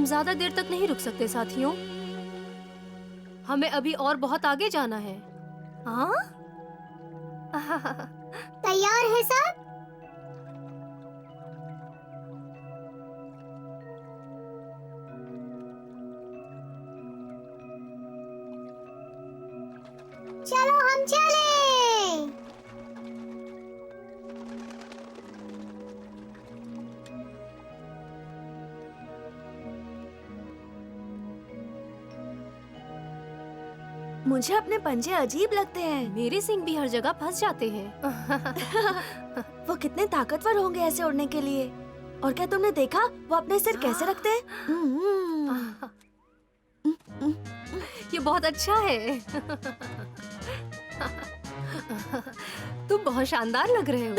हम ज्यादा देर तक नहीं रुक सकते साथियों। हमें अभी और बहुत आगे जाना है। हाँ? तैयार है सब? चलो हम चले। मुझे अपने पंजे अजीब लगते हैं। मेरे सिंह भी हर जगह फंस जाते हैं। वो कितने ताकतवर होंगे ऐसे उड़ने के लिए। और क्या तुमने देखा वो अपने सिर कैसे रखते हैं? ये बहुत अच्छा है। तुम बहुत शानदार लग रहे हो।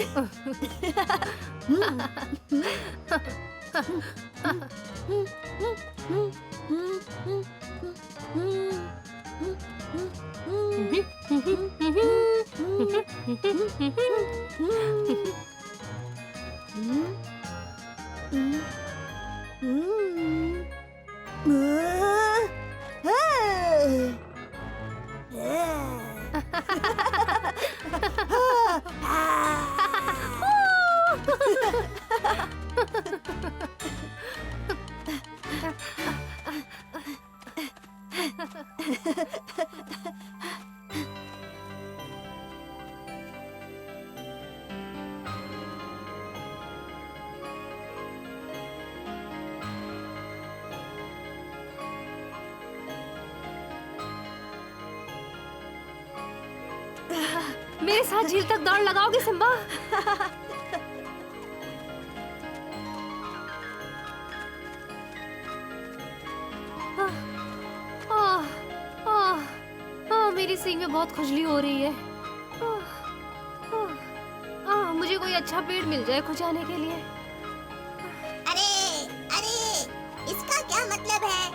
मेरे साथ झील तक दौड़ लगाओगे सिम्बा? मेरी सींग में बहुत खुजली हो रही है। मुझे कोई अच्छा पेड़ मिल जाए खुजाने के लिए। अरे अरे, इसका क्या मतलब है?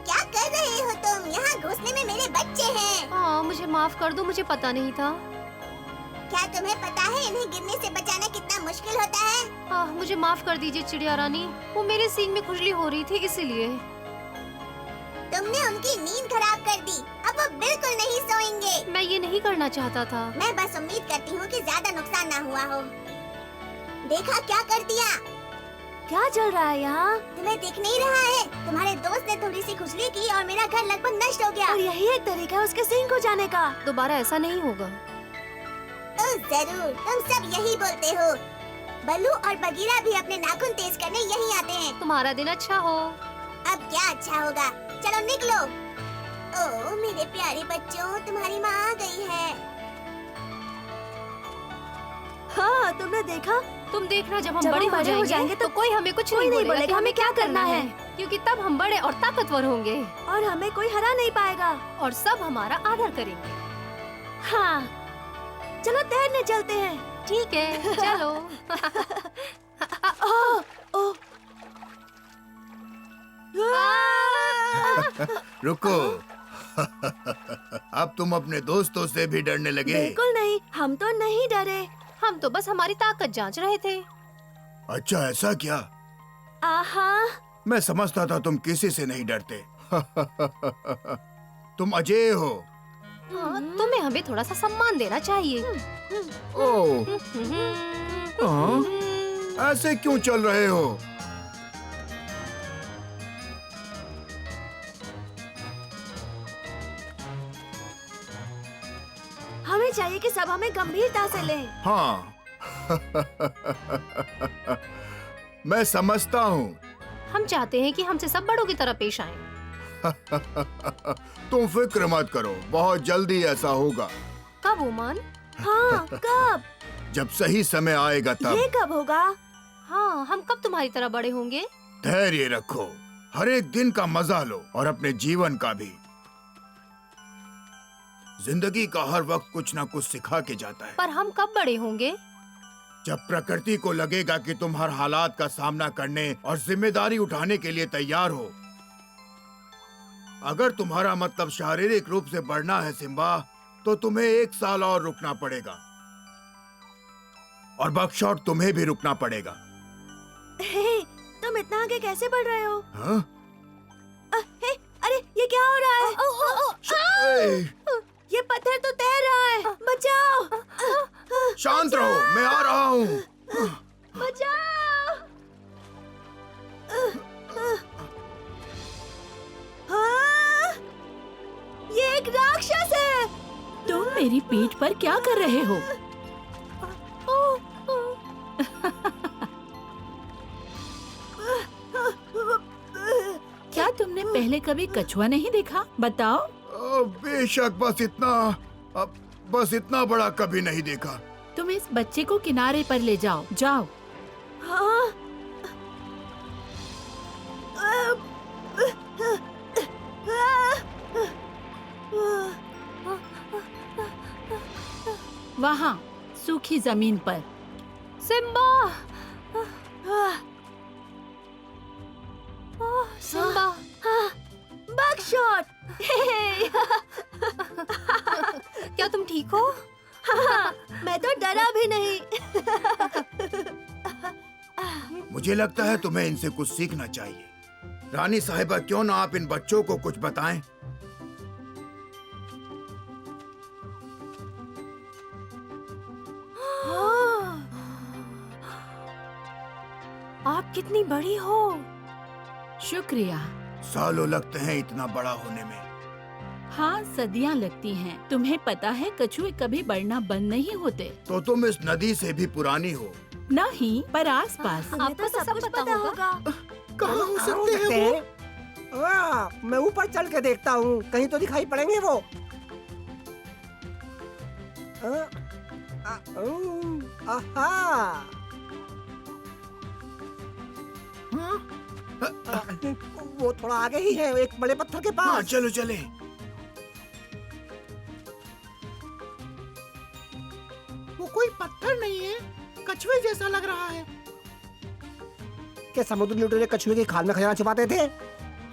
क्या कर रहे हो तुम? यहाँ घुसने में मेरे बच्चे हैं। मुझे माफ कर दो, मुझे पता नहीं था। क्या तुम्हें पता है इन्हें गिरने से बचाना कितना मुश्किल होता है? मुझे माफ कर दीजिए चिड़िया रानी, वो मेरे सींग में खुजली हो रही थी इसीलिए। तुमने उनकी नींद खराब कर दी, अब वो बिल्कुल नहीं सोएंगे। मैं ये नहीं करना चाहता था। मैं बस उम्मीद करती हूँ कि ज्यादा नुकसान ना हुआ हो। देखा क्या कर दिया? क्या चल रहा है यहाँ? तुम्हें दिख नहीं रहा है? तुम्हारे दोस्त ने थोड़ी सी खुजली की और मेरा घर लगभग नष्ट हो गया। और यही एक तरीका है उसके सींग को जाने का। दोबारा ऐसा नहीं होगा। जरूर, तुम सब यही बोलते हो। बल्लू और बगीरा भी अपने नाखून तेज करने यही आते हैं। तुम्हारा दिन अच्छा हो। अब क्या अच्छा होगा? चलो निकलो। ओह मेरे प्यारे बच्चों, तुम्हारी माँ आ गई है। हाँ, तुमने देखा? तुम देखना जब हम बड़े हो जाएंगे तो कोई हमें कुछ कोई नहीं बोलेगा कि हमें क्या करना है, है। क्योंकि तब हम बड़े और ताकतवर होंगे और हमें कोई हरा नहीं पाएगा। और सब हमारा आदर करेंगे। हाँ, चलो तैरने चलते हैं। ठीक है, चलो। ओह, ओह। रुको। अब तुम अपने दोस्तों से भी डरने लगे? बिल्कुल नहीं, हम तो नहीं डरे। हम तो बस हमारी ताकत जांच रहे थे। अच्छा ऐसा क्या? आहा, मैं समझता था तुम किसी से नहीं डरते। तुम अजय हो। तुम्हें हमें थोड़ा सा सम्मान देना चाहिए। ओह, हाँ? ऐसे क्यों चल रहे हो? हमें चाहिए कि सब हमें गंभीरता से लें। हाँ। मैं समझता हूँ। हम चाहते हैं कि हमसे सब बड़ों की तरह पेश आएं। तुम फिक्र मत करो, बहुत जल्दी ऐसा होगा। कब ओमान? हाँ, कब? जब सही समय आएगा तब। ये कब होगा? हाँ, हम कब तुम्हारी तरह बड़े होंगे? धैर्य रखो, हर एक दिन का मजा लो और अपने जीवन का भी। जिंदगी का हर वक्त कुछ ना कुछ सिखा के जाता है। पर हम कब बड़े होंगे? जब प्रकृति को लगेगा कि तुम हर हालात का सामना करने और जिम्मेदारी उठाने के लिए तैयार हो। अगर तुम्हारा मतलब शारीरिक रूप से बढ़ना है सिम्बा, तो तुम्हें 1 साल और रुकना पड़ेगा और बकशॉट तुम्हें भी रुकना पड़ेगा। हे, तुम इतना आगे कैसे बढ़ रहे हो? हाँ? ये पत्थर तो तैर रहा है, बचाओ! शांत रहो, मैं आ रहा हूँ। बचाओ! हाँ! ये एक राक्षस है। तुम मेरी पीठ पर क्या कर रहे हो? क्या तुमने पहले कभी कछुआ नहीं देखा? बताओ। बेशक, बस इतना बड़ा कभी नहीं देखा। तुम इस बच्चे को किनारे पर ले जाओ, जाओ। हाँ? वहाँ सूखी जमीन पर। सिम्बा! सिम्बा! बकशॉट! क्या तुम ठीक हो? मैं तो डरा भी नहीं। मुझे लगता है तुम्हें इनसे कुछ सीखना चाहिए। रानी साहिबा, क्यों ना आप इन बच्चों को कुछ बताएं? आप कितनी बड़ी हो? शुक्रिया। सालों लगते हैं इतना बड़ा होने में। हाँ, सदियाँ लगती हैं। तुम्हें पता है कछुए कभी बढ़ना बंद नहीं होते। तो तुम इस नदी से भी पुरानी हो। नहीं, पर आसपास। तुम्हें तो सब कुछ पता होगा। कहाँ हो सकते हैं वो? मैं ऊपर चल के देखता हूँ, कहीं तो दिखाई पड़ेंगे वो। आहा! वो थोड़ा आगे ही है, एक बड़े पत्थर के हाँ, पास। चलो चले। वो कोई पत्थर नहीं है, कछुए जैसा लग रहा है। क्या समुद्र लुटेरे कछुए की खाल में खजाना छुपाते थे?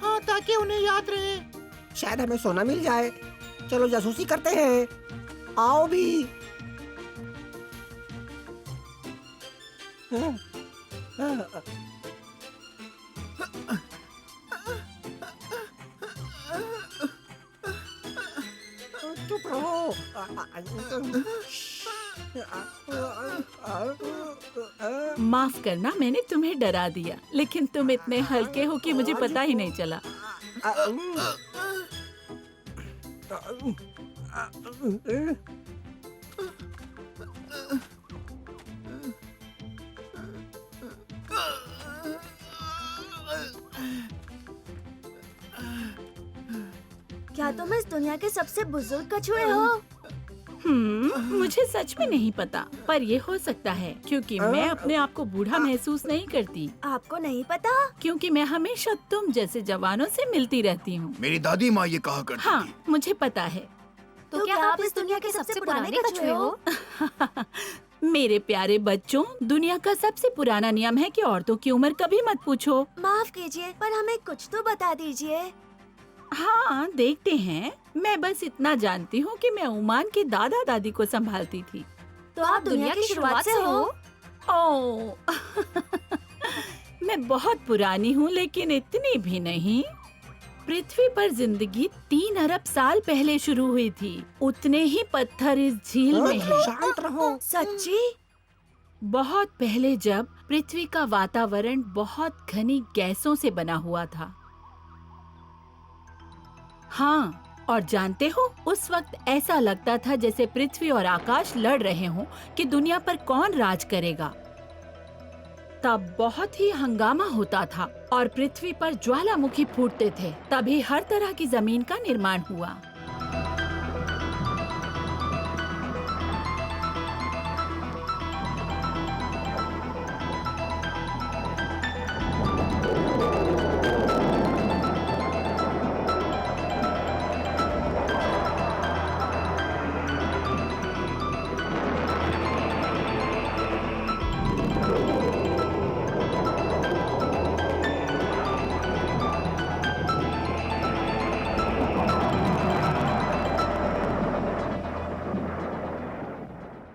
हाँ, ताकि उन्हें याद रहे। शायद हमें सोना मिल जाए। चलो जासूसी करते हैं। आओ भी। चुप रहो। माफ करना, मैंने तुम्हें डरा दिया, लेकिन तुम इतने हल्के हो कि मुझे पता ही नहीं चला। क्या तुम इस दुनिया के सबसे बुजुर्ग कछुए हो? मुझे सच में नहीं पता, पर ये हो सकता है क्योंकि मैं अपने आप को बूढ़ा महसूस नहीं करती, आपको नहीं पता? क्योंकि मैं हमेशा तुम जैसे जवानों से मिलती रहती हूँ। मेरी दादी माँ ये कहा करती हाँ, थी। मुझे पता है। तो क्या आप इस दुनिया के सबसे पुराने कछुए हो? मेरे प्यारे बच्चों, दुनिया का सबसे पुराना नियम है कि औरतों की उम्र कभी मत पूछो। माफ कीजिए, पर हमें कुछ तो बता दीजिए। हाँ, देखते हैं। मैं बस इतना जानती हूँ कि मैं ओमान के दादा दादी को संभालती थी। तो आप दुनिया की शुरुआत से हो? ओह मैं बहुत पुरानी हूँ, लेकिन इतनी भी नहीं। पृथ्वी पर जिंदगी 3 अरब साल पहले शुरू हुई थी। उतने ही पत्थर इस झील में हैं। शांत रहो। सच्ची? बहुत पहले, जब पृथ्वी का वातावरण बहुत घनी गैसों से बना हुआ था। हाँ, और जानते हो, उस वक्त ऐसा लगता था जैसे पृथ्वी और आकाश लड़ रहे हों कि दुनिया पर कौन राज करेगा। तब बहुत ही हंगामा होता था और पृथ्वी पर ज्वालामुखी फूटते थे। तभी हर तरह की जमीन का निर्माण हुआ।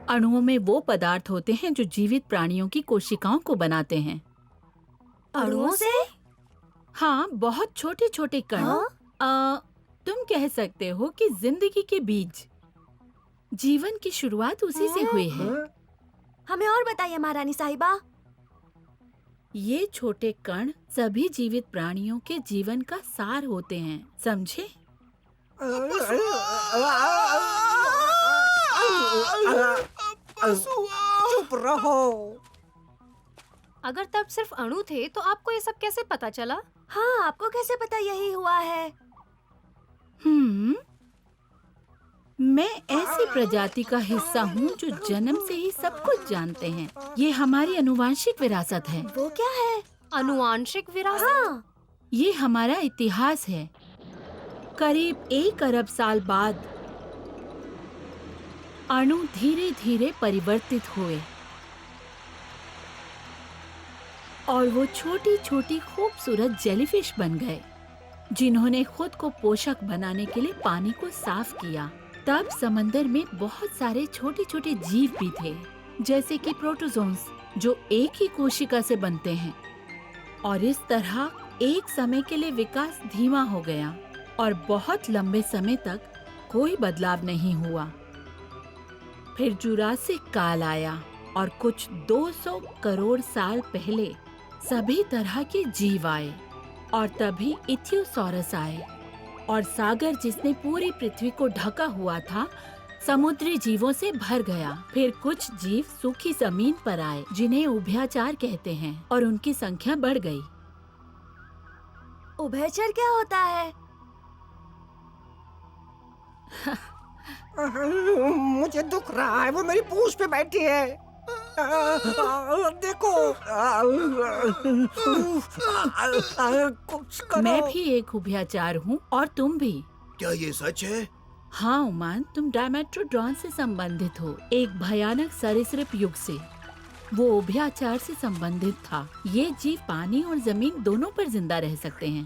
अणुओं में वो पदार्थ होते हैं जो जीवित प्राणियों की कोशिकाओं को बनाते हैं। अणुओं से? हाँ, बहुत छोटे छोटे कण। तुम कह सकते हो कि जिंदगी के बीज, जीवन की शुरुआत उसी से हुई है। हमें और बताइए महारानी साहिबा। ये छोटे कण सभी जीवित प्राणियों के जीवन का सार होते हैं, समझे? चुप रहो। अगर तब सिर्फ अणु थे तो आपको ये सब कैसे पता चला? हाँ, आपको कैसे पता यही हुआ है? मैं ऐसी प्रजाति का हिस्सा हूँ जो जन्म से ही सब कुछ जानते हैं। ये हमारी अनुवांशिक विरासत है। वो क्या है? अनुवांशिक विरासत? हाँ, ये हमारा इतिहास है। करीब 1 अरब साल बाद अणु धीरे धीरे परिवर्तित हुए और वो छोटी छोटी खूबसूरत जेलीफिश बन गए, जिन्होंने खुद को पोषक बनाने के लिए पानी को साफ किया। तब समंदर में बहुत सारे छोटे छोटे जीव भी थे, जैसे कि प्रोटोजोन्स, जो एक ही कोशिका से बनते हैं। और इस तरह एक समय के लिए विकास धीमा हो गया और बहुत लंबे समय तक कोई बदलाव नहीं हुआ। फिर जुरासिक काल आया और कुछ 200 करोड़ साल पहले सभी तरह के जीव आए और तभी इथियोसॉरस आए और सागर, जिसने पूरी पृथ्वी को ढका हुआ था, समुद्री जीवों से भर गया। फिर कुछ जीव सूखी जमीन पर आए, जिन्हें उभयचर कहते हैं, और उनकी संख्या बढ़ गई। उभयचर क्या होता है? मुझे दुख रहा है, वो मेरी पूंछ पे बैठी है। देखो, कुछ करो। मैं भी एक उभयचर हूँ और तुम भी। क्या ये सच है? हाँ उमान, तुम डायमेट्रोडॉन से संबंधित हो, एक भयानक सरीसृप युग से। वो उभयचर से संबंधित था। ये जीव पानी और जमीन दोनों पर जिंदा रह सकते हैं।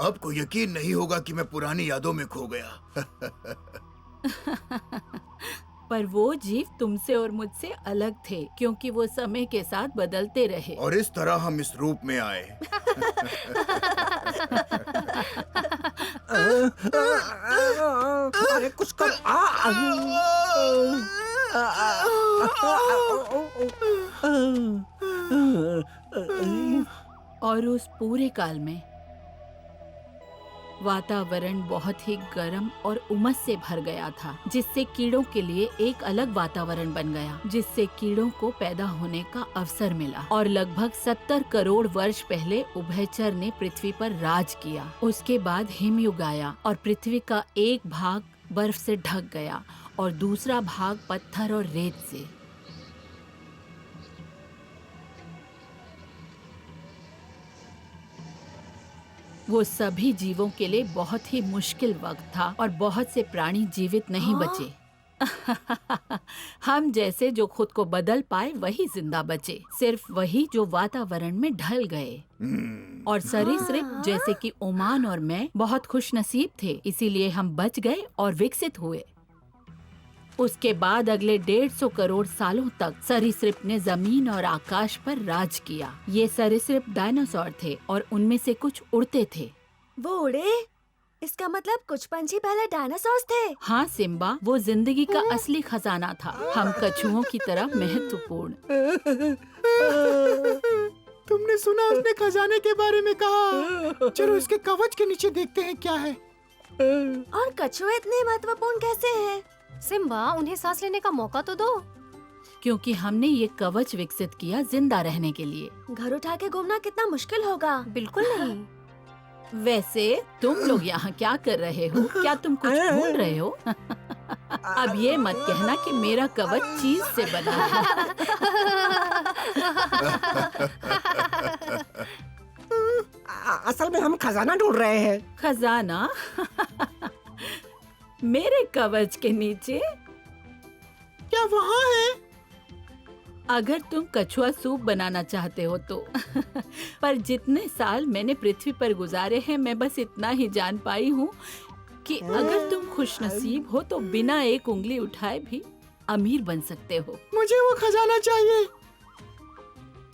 आपको यकीन नहीं होगा कि मैं पुरानी यादों में खो गया। पर वो जीव तुमसे और मुझसे अलग थे, क्योंकि वो समय के साथ बदलते रहे। और इस तरह हम इस रूप में आए। अरे कुछ कर। और उस पूरे काल में वातावरण बहुत ही गर्म और उमस से भर गया था, जिससे कीड़ों के लिए एक अलग वातावरण बन गया, जिससे कीड़ों को पैदा होने का अवसर मिला। और लगभग 70 करोड़ वर्ष पहले उभयचर ने पृथ्वी पर राज किया। उसके बाद हिमयुग आया और पृथ्वी का एक भाग बर्फ से ढक गया और दूसरा भाग पत्थर और रेत से। वो सभी जीवों के लिए बहुत ही मुश्किल वक्त था और बहुत से प्राणी जीवित नहीं बचे। हम जैसे जो खुद को बदल पाए वही जिंदा बचे, सिर्फ वही जो वातावरण में ढल गए। और सरीसृप जैसे कि ओमान और मैं बहुत खुशनसीब थे, इसीलिए हम बच गए और विकसित हुए। उसके बाद अगले 150 करोड़ सालों तक सरीसृप ने जमीन और आकाश पर राज किया। ये सरीसृप डायनासोर थे और उनमें से कुछ उड़ते थे। वो उड़े? इसका मतलब कुछ पंछी पहले डायनासोर्स थे। हाँ सिम्बा, वो जिंदगी का असली खजाना था। हम कछुओं की तरह महत्वपूर्ण। तुमने सुना उसने खजाने के बारे में कहा। चलो इसके कवच के नीचे देखते हैं क्या है। और कछुए इतने महत्वपूर्ण कैसे हैं? सिम्बा, उन्हें सांस लेने का मौका तो दो। क्योंकि हमने ये कवच विकसित किया जिंदा रहने के लिए। घर उठा के घूमना कितना मुश्किल होगा। बिल्कुल नहीं। वैसे तुम लोग यहाँ क्या कर रहे हो? क्या तुम कुछ ढूंढ रहे हो? अब ये मत कहना कि मेरा कवच चीज से बना है। असल में हम खजाना ढूंढ रहे हैं। खजाना? मेरे कवच के नीचे? क्या वहाँ है? अगर तुम कछुआ सूप बनाना चाहते हो तो। पर जितने साल मैंने पृथ्वी पर गुजारे हैं, मैं बस इतना ही जान पाई हूँ कि अगर तुम खुशनसीब हो तो बिना एक उंगली उठाए भी अमीर बन सकते हो। मुझे वो खजाना चाहिए।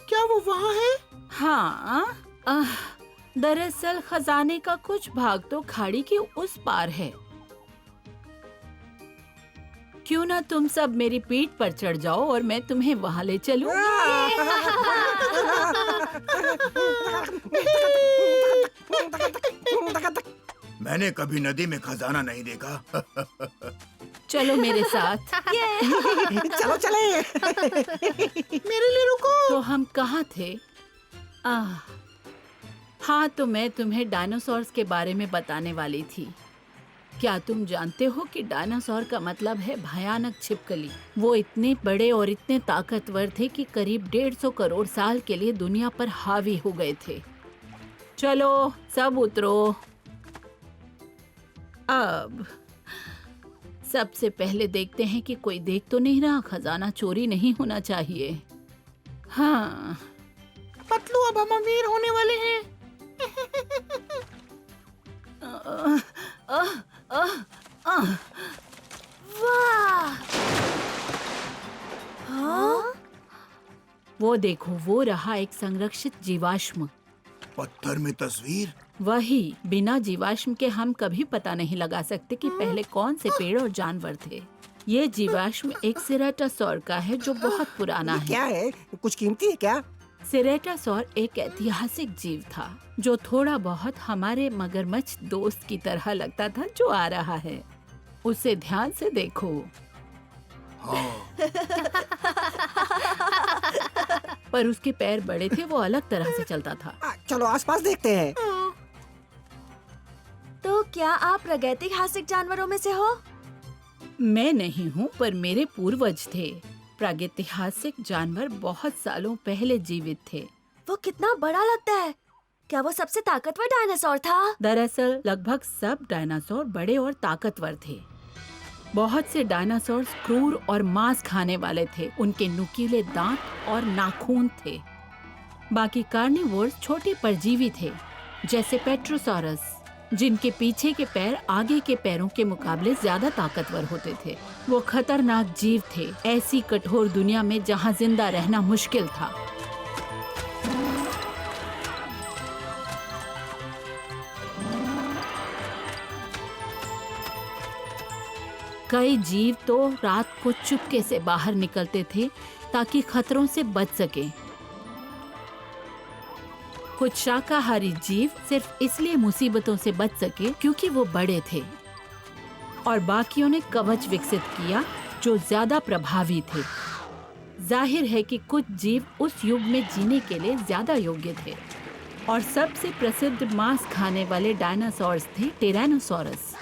क्या वो वहाँ है? हाँ, दरअसल खजाने का कुछ भाग तो खाड़ी के उस पार है। क्यों ना तुम सब मेरी पीठ पर चढ़ जाओ और मैं तुम्हें वहाँ ले चलूं? मैंने कभी नदी में खजाना नहीं देखा। चलो मेरे साथ। चलो चले। मेरे लिए रुको। तो हम कहाँ थे? हाँ, तो मैं तुम्हें डायनासोर्स के बारे में बताने वाली थी। क्या तुम जानते हो कि डायनासोर का मतलब है भयानक छिपकली? वो इतने बड़े और इतने ताकतवर थे कि करीब 150 करोड़ साल के लिए दुनिया पर हावी हो गए थे। चलो सब उतरो। अब सबसे पहले देखते हैं कि कोई देख तो नहीं रहा। खजाना चोरी नहीं होना चाहिए। हाँ, पतलू, अब हम अमीर होने वाले हैं। वाह! हाँ? वो देखो, वो रहा एक संरक्षित जीवाश्म। पत्थर में तस्वीर। वही, बिना जीवाश्म के हम कभी पता नहीं लगा सकते कि पहले कौन से पेड़ और जानवर थे। ये जीवाश्म एक सिरेटासौर का है जो बहुत पुराना है। क्या है? कुछ कीमती है क्या? सिरेटासौर एक ऐतिहासिक जीव था जो थोड़ा बहुत हमारे मगरमच्छ दोस्त की तरह लगता था जो आ रहा है। उसे ध्यान से देखो। हाँ, पर उसके पैर बड़े थे, वो अलग तरह से चलता था। चलो आसपास देखते हैं। तो क्या आप प्रागैतिहासिक जानवरों में से हो? मैं नहीं हूँ, पर मेरे पूर्वज थे। प्रागैतिहासिक जानवर बहुत सालों पहले जीवित थे। वो कितना बड़ा लगता है। क्या वो सबसे ताकतवर डायनासोर था? दरअसल लगभग सब डायनासोर बड़े और ताकतवर थे। बहुत से डायनासोर क्रूर और मांस खाने वाले थे। उनके नुकीले दांत और नाखून थे। बाकी कार्निवोर्स छोटे परजीवी थे, जैसे पेट्रोसॉरस, जिनके पीछे के पैर आगे के पैरों के मुकाबले ज्यादा ताकतवर होते थे। वो खतरनाक जीव थे, ऐसी कठोर दुनिया में जहाँ जिंदा रहना मुश्किल था। कई जीव तो रात को चुपके से बाहर निकलते थे ताकि खतरों से बच सके। कुछ शाकाहारी जीव सिर्फ इसलिए मुसीबतों से बच सके क्योंकि वो बड़े थे, और बाकियों ने कवच विकसित किया जो ज्यादा प्रभावी थे। जाहिर है कि कुछ जीव उस युग में जीने के लिए ज्यादा योग्य थे, और सबसे प्रसिद्ध मांस खाने वाले डायनासोर्स थे टिरानोसॉरस।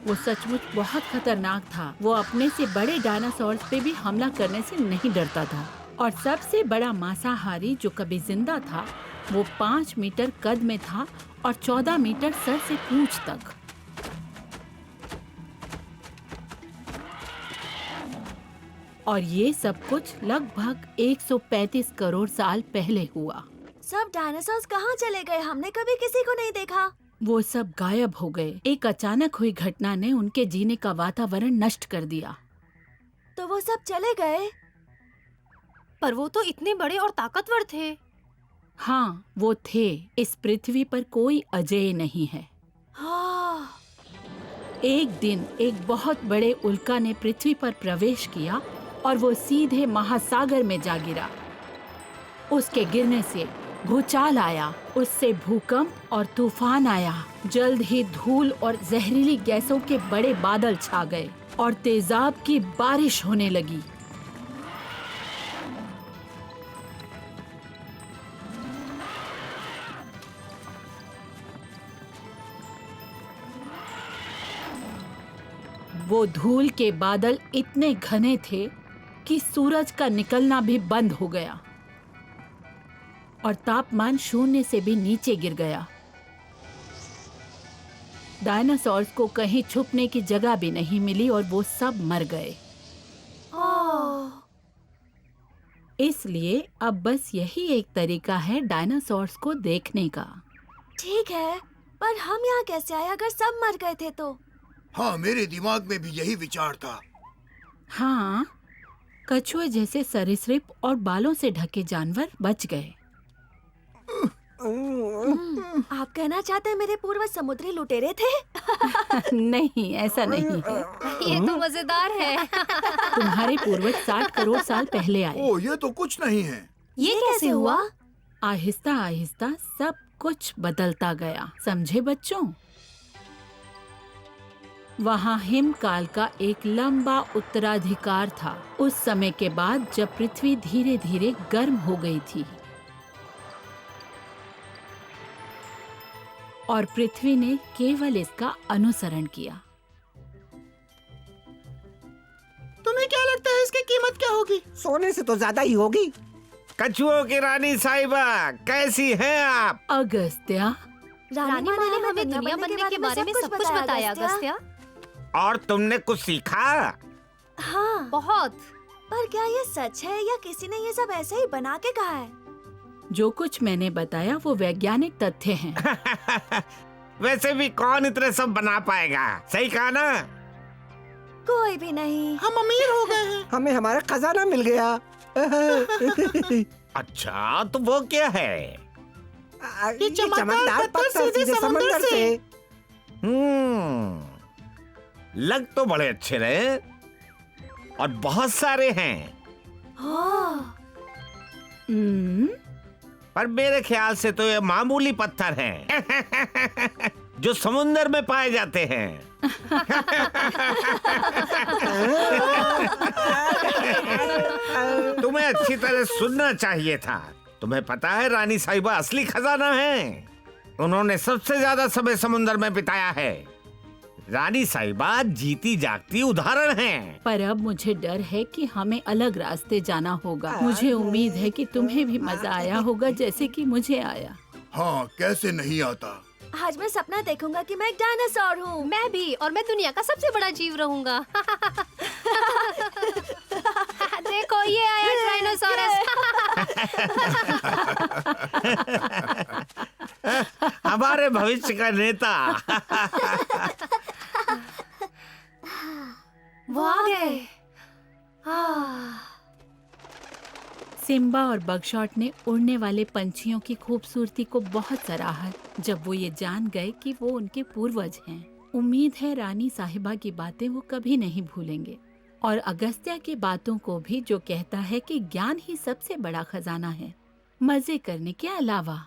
वो सचमुच बहुत खतरनाक था। वो अपने से बड़े डायनासोर्स पे भी हमला करने से नहीं डरता था। और सबसे बड़ा मांसाहारी जो कभी जिंदा था वो 5 मीटर कद में था और 14 मीटर सर से पूंछ तक। और ये सब कुछ लगभग 135 करोड़ साल पहले हुआ। सब डायनासोर्स कहाँ चले गए? हमने कभी किसी को नहीं देखा। वो सब गायब हो गए। एक अचानक हुई घटना ने उनके जीने का वातावरण नष्ट कर दिया। तो वो सब चले गए? पर वो तो इतने बड़े और ताकतवर थे। हाँ, वो थे। इस पृथ्वी पर कोई अजेय नहीं है। हाँ। एक दिन एक बहुत बड़े उल्का ने पृथ्वी पर प्रवेश किया और वो सीधे महासागर में जा गिरा। उसके गिरने से भूचाल आया, उससे भूकंप और तूफान आया। जल्द ही धूल और जहरीली गैसों के बड़े बादल छा गए और तेजाब की बारिश होने लगी। वो धूल के बादल इतने घने थे कि सूरज का निकलना भी बंद हो गया और तापमान 0 से भी नीचे गिर गया। डायनासोर्स को कहीं छुपने की जगह भी नहीं मिली और वो सब मर गए। इसलिए अब बस यही एक तरीका है डायनासोर्स को देखने का। ठीक है, पर हम यहाँ कैसे आए अगर सब मर गए थे तो? हाँ, मेरे दिमाग में भी यही विचार था। हाँ, कछुए जैसे सरीसृप और बालों से ढके जानवर बच गए। आप कहना चाहते हैं मेरे पूर्वज समुद्री लुटेरे थे? नहीं, ऐसा नहीं है। ये तो मजेदार है। तुम्हारे पूर्वज 60 करोड़ साल पहले आए। ओ, ये तो कुछ नहीं है। ये कैसे हुआ? आहिस्ता आहिस्ता सब कुछ बदलता गया, समझे बच्चों? वहाँ हिमकाल का एक लंबा उत्तराधिकार था। उस समय के बाद जब पृथ्वी धीरे धीरे गर्म हो गई थी और पृथ्वी ने केवल इसका अनुसरण किया। तुम्हें क्या लगता है इसकी कीमत क्या होगी? सोने से तो ज्यादा ही होगी। कछुओं की रानी साहिबा, कैसी हैं आप? अगस्त्या, रानी माँ ने हमें दुनिया बनने के बारे में सब कुछ बताया अगस्त्या। और तुमने कुछ सीखा? हाँ, बहुत। पर क्या ये सच है या किसी ने ये सब ऐसे ही बना के कहा है? जो कुछ मैंने बताया वो वैज्ञानिक तथ्य हैं। वैसे भी कौन इतने सब बना पाएगा, सही कहा ना? कोई भी नहीं। हम अमीर हो गए हैं। हमें हमारा खजाना मिल गया। अच्छा, तो वो क्या है? ये चमकदार पत्थर सीधे समंदर से। लग तो बड़े अच्छे रहे और बहुत सारे हैं, पर मेरे ख्याल से तो ये मामूली पत्थर हैं जो समुंदर में पाए जाते हैं। तुम्हें अच्छी तरह सुनना चाहिए था। तुम्हें पता है रानी साहिबा असली खजाना है। उन्होंने सबसे ज्यादा समय समुंदर में बिताया है। रानी साहिबा जीती जागती उदाहरण हैं। पर अब मुझे डर है कि हमें अलग रास्ते जाना होगा। मुझे उम्मीद है कि तुम्हें भी मजा आया होगा जैसे कि मुझे आया। हाँ, कैसे नहीं आता। आज मैं सपना देखूंगा कि मैं एक डायनासोर हूँ। मैं भी, और मैं दुनिया का सबसे बड़ा जीव रहूंगा। देखो, ये आया ट्राइनोसॉरस। हमारे भविष्य का नेता। वो आ गए। सिम्बा और बगशॉट ने उड़ने वाले पंछियों की खूबसूरती को बहुत सराहा जब वो ये जान गए कि वो उनके पूर्वज हैं। उम्मीद है रानी साहिबा की बातें वो कभी नहीं भूलेंगे और अगस्त्या की बातों को भी, जो कहता है कि ज्ञान ही सबसे बड़ा खजाना है, मजे करने के अलावा।